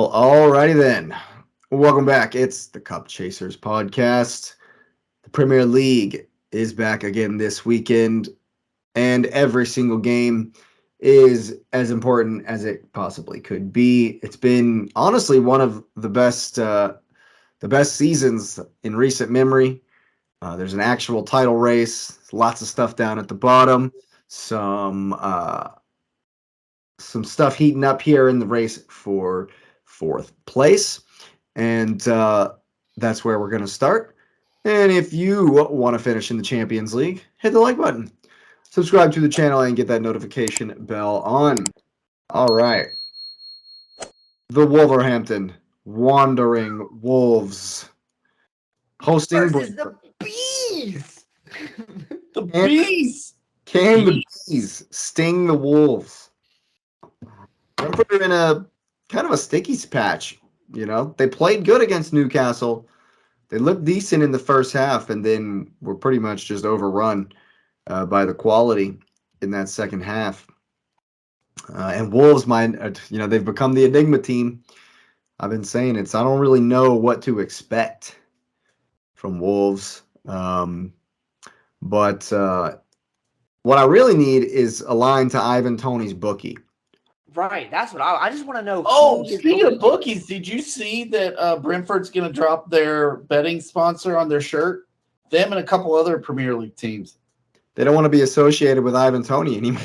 Well, alrighty then. Welcome back. It's the Cup Chasers podcast. The Premier League is back again this weekend, and every single game is as important as it possibly could be. It's been honestly one of the best seasons in recent memory. There's an actual title race, lots of stuff down at the bottom, some stuff heating up here in the race for fourth place. And that's where we're going to start. And if you want to finish in the Champions League, hit the like button. Subscribe to the channel and get that notification bell on. All right. The Wolverhampton Wandering Wolves hosting versus the Brentford. Bees. The Bees. Can the Bees sting the Wolves? Brentford are in a kind of a sticky patch. You know, they played good against Newcastle. They looked decent in the first half, and then were pretty much just overrun by the quality in that second half. And Wolves, they've become the enigma team. I've been saying it. So I don't really know what to expect from Wolves. But what I really need is a line to Ivan Toney's bookie. Right, that's what I just want to know. Oh, speaking of bookies, did you see that Brentford's going to drop their betting sponsor on their shirt? Them and a couple other Premier League teams. They don't want to be associated with Ivan Toney anymore.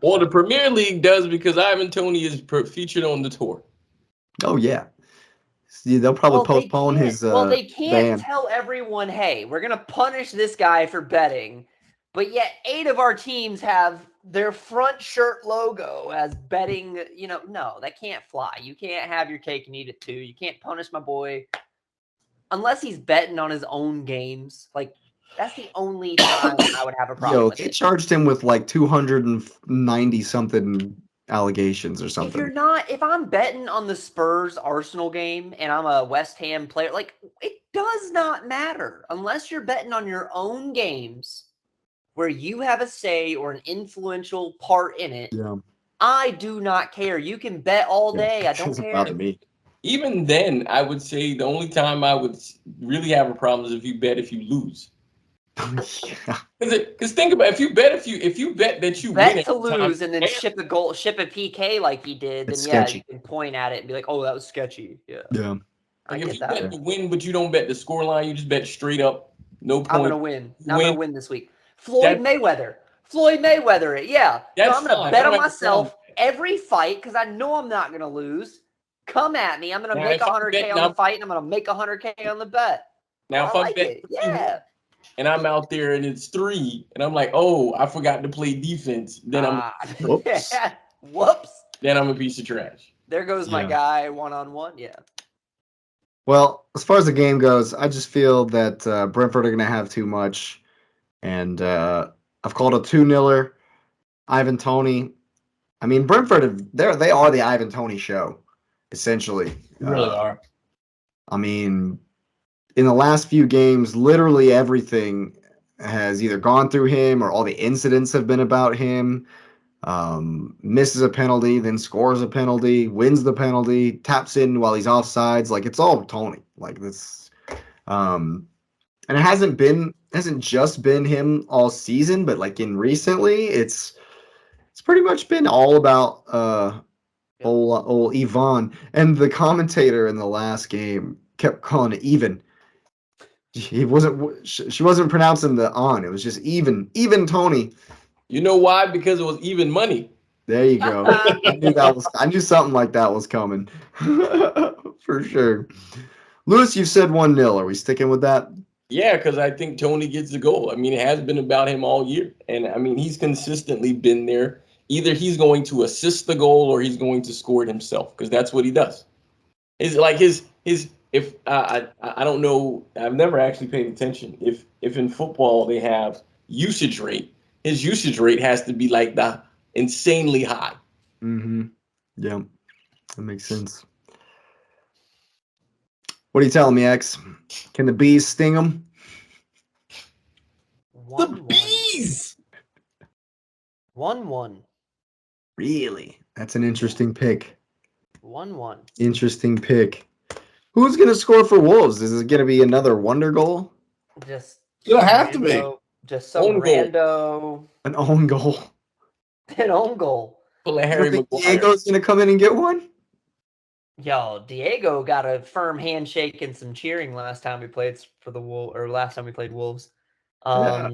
Well, the Premier League does because Ivan Toney is featured on the tour. Oh, yeah. See, they'll probably postpone his they can't ban. tell everyone, hey, we're going to punish this guy for betting, but yet 8 of our teams have their front shirt logo as betting. No, that can't fly. You can't have your cake and eat it too. You can't punish my boy unless he's betting on his own games. Like, that's the only time I would have a problem with they it. charged him with like 290 something allegations or something. If I'm betting on the Spurs Arsenal game and I'm a West Ham player, like, it does not matter unless you're betting on your own games where you have a say or an influential part in it. Yeah. I do not care. You can bet all day. I don't care. Bother me. Even then, I would say the only time I would really have a problem is if you bet if you lose. Yeah. Because think about if you bet that you bet win to lose and then ship a PK like he did, then It's yeah, sketchy. you can point at it and be like, "Oh, that was sketchy." Yeah. Yeah. I Like if get you that. bet to win, but you don't bet the scoreline, you just bet straight up, no point. I'm gonna win. I'm gonna win this week. Floyd Mayweather it. Yeah. So I'm gonna bet on myself every fight because I know I'm not gonna lose. Come at me. I'm gonna make 100K on the fight and I'm gonna make 100K on the bet. Now, if I bet it, yeah. and I'm out there and it's 3, and I'm like, oh, I forgot to play defense, then I'm whoops. Whoops. Then I'm a piece of trash. There goes my guy one-on-one. Yeah. Well, as far as the game goes, I just feel that Brentford are going to have too much. And I've called a 2-0er. Ivan Toney. I mean, Brentford, they are the Ivan Toney show, essentially. They really are. I mean, in the last few games, literally everything has either gone through him or all the incidents have been about him. Misses a penalty, then scores a penalty, wins the penalty, taps in while he's offsides. Like, it's all Toney. Like, this, and it hasn't just been him all season, but like in recently, it's pretty much been all about old Yvonne. And the commentator in the last game kept calling it even. She wasn't pronouncing the on. It was just even Toney. You know why? Because it was even money. There you go. I knew something like that was coming. For sure. Lewis, you said 1-0. Are we sticking with that? Yeah, because I think Toney gets the goal. I mean, it has been about him all year. And I mean, he's consistently been there. Either he's going to assist the goal or he's going to score it himself, because that's what he does. It's like if I don't know, I've never actually paid attention. If in football they have usage rate, his usage rate has to be like the insanely high. Mm-hmm. Yeah, that makes sense. What are you telling me, X? Can the Bees sting them? The Bees! 1-1. Really? That's an interesting pick. 1-1. Interesting pick. Who's going to score for Wolves? Is it going to be another wonder goal? Just It'll some have to be. rando- Just some Own goal. rando. An own goal? An own goal. Pulling You Harry don't think Maguire. Diego's going to come in and get one? Yo, Diego got a firm handshake and some cheering last time we played for the Wolves, or last time we played Wolves. Yeah.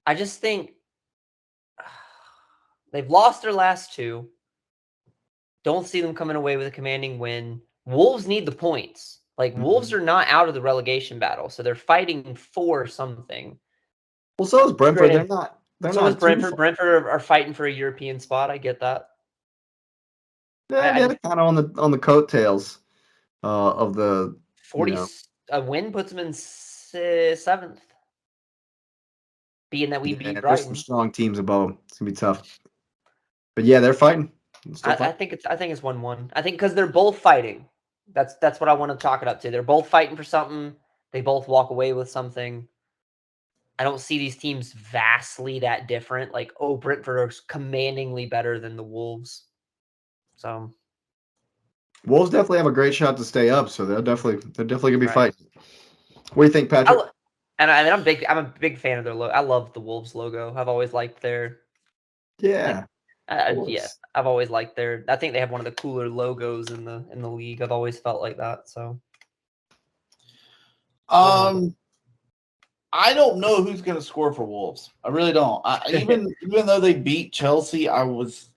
I just think they've lost their last two. Don't see them coming away with a commanding win. Wolves need the points. Like, Wolves are not out of the relegation battle, so they're fighting for something. Well, so is Brentford. Granted, They're so not is too Brentford. far. Brentford are fighting for a European spot. I get that. Yeah, kind of on the coattails of the 40 a win puts them in seventh. Being that we beat there's some Brighton, strong teams above them. It's gonna be tough. But yeah, they're fighting. I think it's 1-1. I think because they're both fighting. That's what I want to chalk it up to. They're both fighting for something. They both walk away with something. I don't see these teams vastly that different. Like, oh, Brentford is commandingly better than the Wolves. So Wolves definitely have a great shot to stay up, so they're definitely gonna be right. fighting. What do you think, Patrick? I'm a big fan of their logo. I love the Wolves logo. I've always liked their Yeah. yeah. I've always liked their. I think they have one of the cooler logos in the league. I've always felt like that. So I don't know who's going to score for Wolves. I really don't. Even though they beat Chelsea, I was.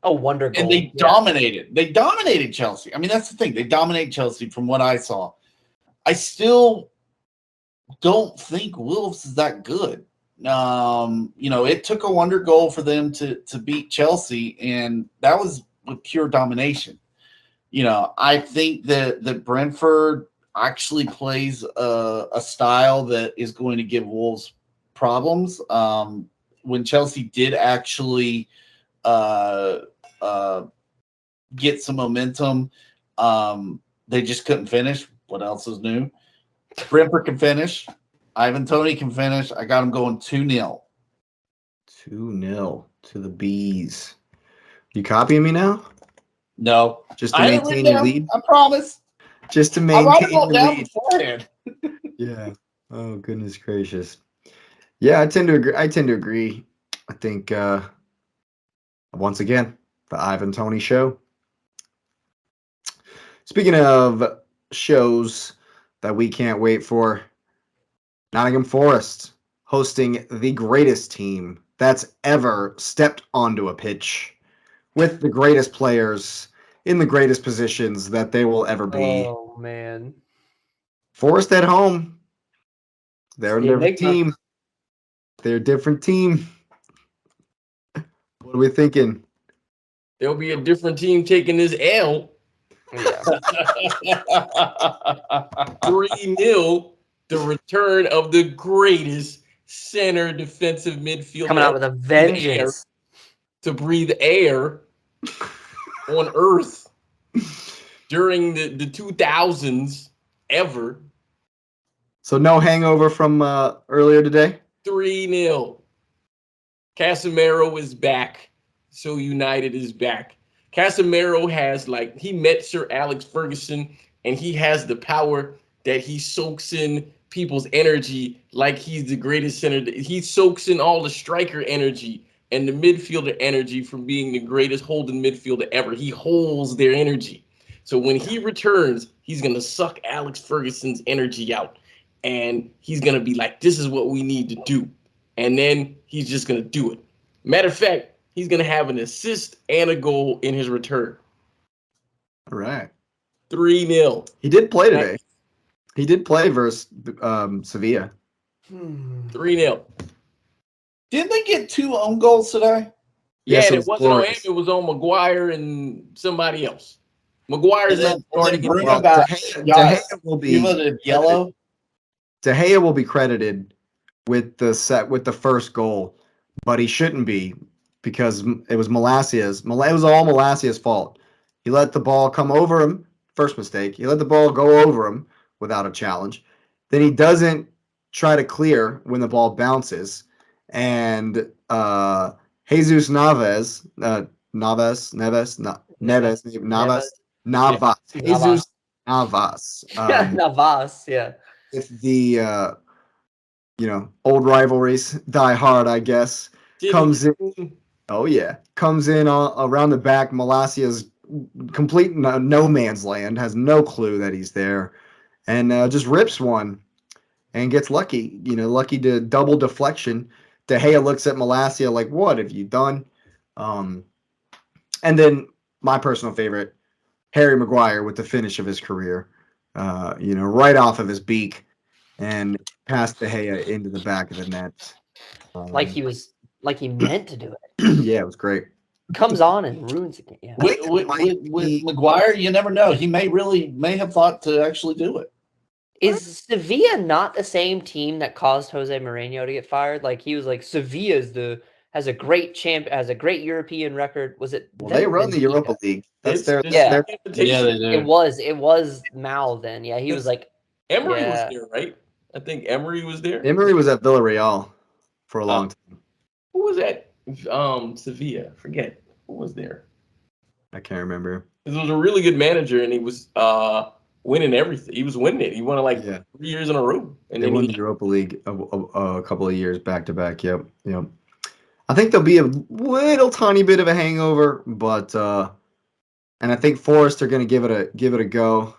Oh, wonder goal. And they dominated. They dominated Chelsea. I mean, that's the thing. They dominated Chelsea from what I saw. I still don't think Wolves is that good. It took a wonder goal for them to beat Chelsea, and that was with pure domination. I think that Brentford actually plays a style that is going to give Wolves problems. When Chelsea did actually get some momentum, they just couldn't finish. What else is new? Brentford can finish. Ivan Toney can finish. I got him going 2-0. 2-0 to the Bees. You copying me now? No. Just to maintain your down, lead? I promise. Just to I maintain wrote it all your down lead. beforehand. Yeah. Oh, goodness gracious. Yeah, I tend to agree. I think once again, the Ivan Toney show. Speaking of shows that we can't wait for, Nottingham Forest hosting the greatest team that's ever stepped onto a pitch with the greatest players in the greatest positions that they will ever be. Oh man, Forest at home. They're a the different enigma. team. They're a different team. What are we thinking? There'll be a different team taking this L. Yeah. 3-0, the return of the greatest center defensive midfielder Coming out with a vengeance. to breathe air on Earth during the 2000s ever. So no hangover from earlier today? 3-0. Casemiro is back. So United is back. Casemiro has, he met Sir Alex Ferguson, and he has the power that he soaks in people's energy like he's the greatest center. He soaks in all the striker energy and the midfielder energy from being the greatest holding midfielder ever. He holds their energy. So when he returns, he's going to suck Alex Ferguson's energy out. And he's going to be like, this is what we need to do. And then he's just going to do it. Matter of fact, he's going to have an assist and a goal in his return. All right. 3-0. He did play today. He did play versus Sevilla. 3-0. Didn't they get 2 own goals today? Yeah, Yes, and it it was wasn't on him. glorious. It was on Maguire and somebody else. Maguire's And then, not starting. Bruno Well, got De Gea will be cumulative yellow. De Gea will be credited with the first goal, but he shouldn't be because it was Malacia's. It was all Malacia's fault. He let the ball come over him. First mistake. He let the ball go over him without a challenge. Then he doesn't try to clear when the ball bounces, and Jesus Neves, Neves, Navas, Jesus Navas. Navas, yeah. With the old rivalries die hard, I guess. Comes in. Oh yeah, comes in around the back. Malasia's complete no man's land. Has no clue that he's there, and just rips one and gets lucky. Lucky to double deflection. De Gea looks at Malasia like, "What have you done?" And then my personal favorite, Harry Maguire with the finish of his career. Right off of his beak and past De Gea into the back of the net. Like he meant to do it. Yeah, it was great. Comes on and ruins it. Yeah. With Maguire, you never know. He may have thought to actually do it. Is Sevilla not the same team that caused Jose Mourinho to get fired? Like he was like Sevilla has a great European record. Was it? Well, they run the Europa League. That's their Yeah, they do. It was Mal then. Yeah, he was like Emery was there, right? I think Emery was there. Emery was at Villarreal for a long time. Who was at Sevilla? Forget who was there. I can't remember. It was a really good manager, and he was winning everything. He was winning it. He won it like 3 years in a row. And they won the Europa League a couple of years back to back. Yep. I think there'll be a little tiny bit of a hangover, but and I think Forest are going to give it a go.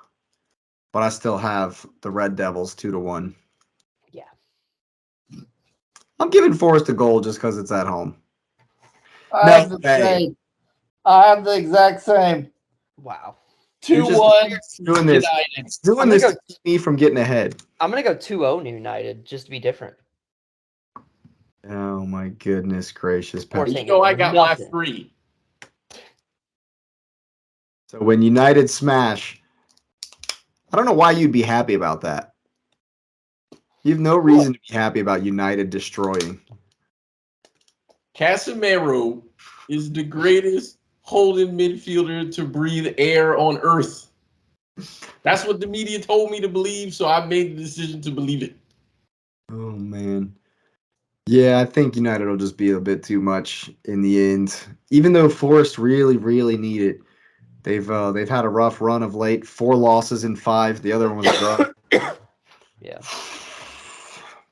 But I still have the Red Devils 2-1. Yeah. I'm giving Forest a goal just because it's at home. I have the exact same. Wow. 2-1. Doing this to keep me from getting ahead. I'm gonna go 2-0 United just to be different. Oh my goodness gracious! I got my 3. So when United smash, I don't know why you'd be happy about that. You have no reason to be happy about United destroying. Casemiro is the greatest holding midfielder to breathe air on earth. That's what the media told me to believe, so I made the decision to believe it. Oh man. Yeah, I think United will just be a bit too much in the end. Even though Forest really, really need it. They've had a rough run of late. 4 losses in 5. The other one was a draw. Yeah.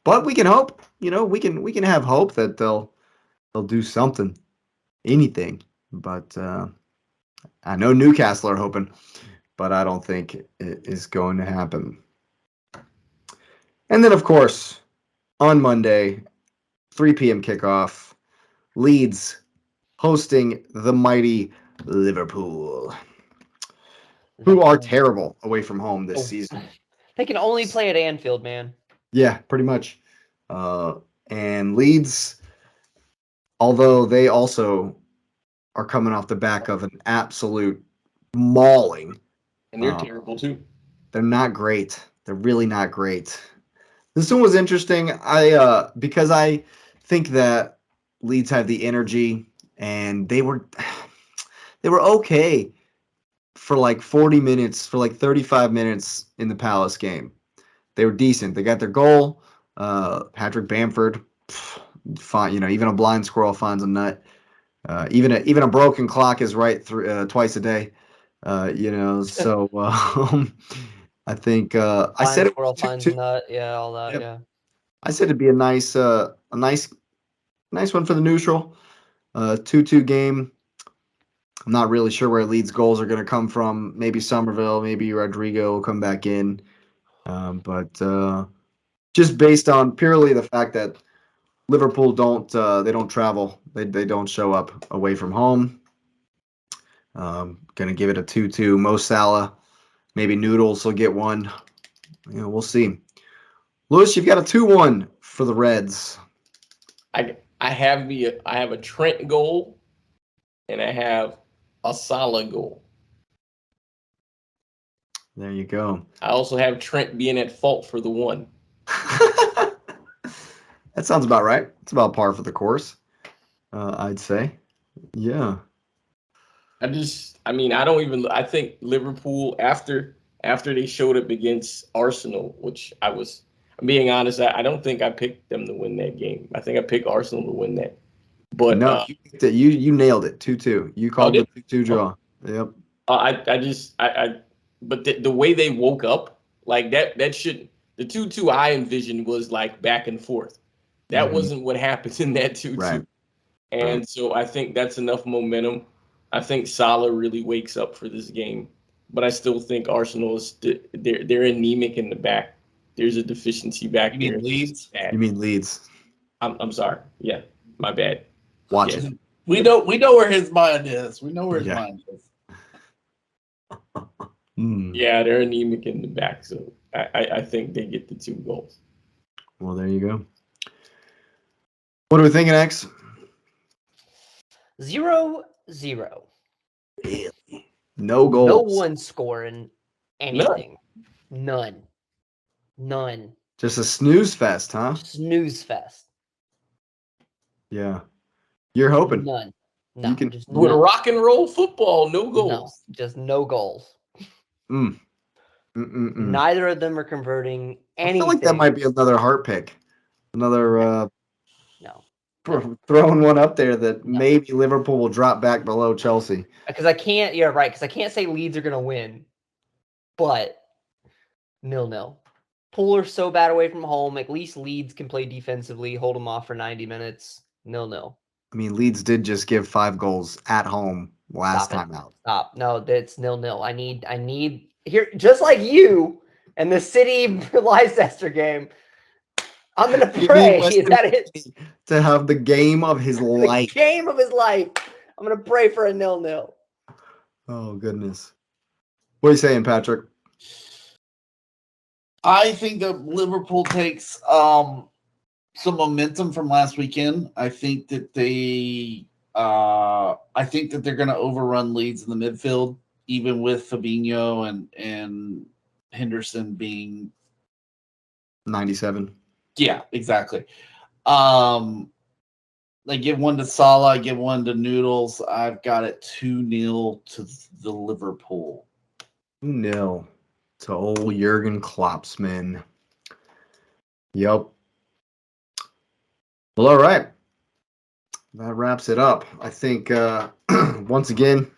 But we can hope. We can have hope that they'll do something, anything. But I know Newcastle are hoping, but I don't think it is going to happen. And then, of course, on Monday, 3 p.m. kickoff, Leeds hosting the mighty Liverpool, who are terrible away from home this season. They can only play at Anfield, man. Yeah, pretty much. And Leeds, although they also are coming off the back of an absolute mauling. And they're terrible too. They're not great. They're really not great. This one was interesting. Because I think that Leeds have the energy, and they were okay for like 40 minutes, for like 35 minutes in the Palace game. They were decent. They got their goal. Patrick Bamford, fine. Even a blind squirrel finds a nut. Even a broken clock is right twice a day. So I think I said it was 2-2. Nut, yeah, all that, Yep. yeah. I said it'd be a nice one for the neutral. 2-2 game. I'm not really sure where Leeds goals are going to come from. Maybe Somerville, maybe Rodrigo will come back in. But just based on purely the fact that Liverpool don't travel, they don't show up away from home. Gonna give it a 2-2. Mo Salah, maybe Noodles will get one. We'll see. Lewis, you've got a 2-1 for the Reds. I have a Trent goal, and I have a Salah goal. There you go. I also have Trent being at fault for the 1. That sounds about right. It's about par for the course, I'd say. Yeah. I think Liverpool after they showed up against Arsenal, which I'm being honest, I don't think I picked them to win that game. I think I picked Arsenal to win that. But no, you nailed it. 2-2. You called the 2-2 draw. Yep. But the way they woke up, like that shouldn't. The 2-2 I envisioned was like back and forth. That Mhm. wasn't what happened in that 2-2. Right. And so I think that's enough momentum. I think Salah really wakes up for this game, but I still think Arsenal is they're anemic in the back. There's a deficiency back You there. mean Leeds? You mean Leeds? I'm sorry. Yeah, my bad. Watch Yeah. it. We know where his mind is. We know where his Yeah. mind is. Yeah, they're anemic in the back, so I think they get the 2 goals. Well, there you go. What are we thinking, X? 0-0. Really? No goals. No one scoring anything. None. Just a snooze fest, huh? Snooze fest. Yeah. You're hoping. None. No, You can- just With none. rock and roll football, no No, goals. just no goals. Mm-mm-mm. Neither of them are converting I anything. feel like that might be another heart pick. Another No. throwing one up there that maybe Liverpool will drop back below Chelsea. Because I can't, yeah, right. Because I can't say Leeds are going to win, but 0-0. Pool are so bad away from home. At least Leeds can play defensively, hold them off for 90 minutes. 0-0. I mean, Leeds did just give 5 goals at home last time out. Stop. No, that's 0-0. I need here, just like you and the City Leicester game. I'm gonna pray. Is that it? To have the game of his life. The game of his life. I'm gonna pray for a 0-0. Oh goodness. What are you saying, Patrick? I think that Liverpool takes some momentum from last weekend. I think that they're going to overrun Leeds in the midfield, even with Fabinho and Henderson being 97. Yeah, exactly. They give one to Salah, I give one to Noodles. I've got it 2-0 to the Liverpool. 2-0 to old Jurgen Kloppsman. Yep. Well, all right. That wraps it up. I think once again,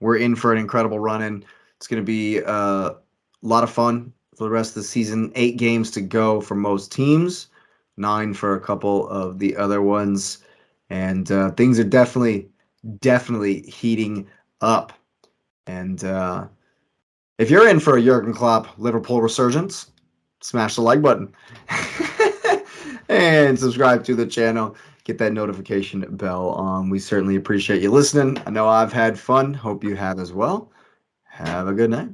we're in for an incredible run-in. It's going to be a lot of fun for the rest of the season. 8 games to go for most teams, 9 for a couple of the other ones. And things are definitely heating up. And if you're in for a Jurgen Klopp Liverpool resurgence, smash the like button and subscribe to the channel. Get that notification bell. We certainly appreciate you listening. I know I've had fun. Hope you have as well. Have a good night.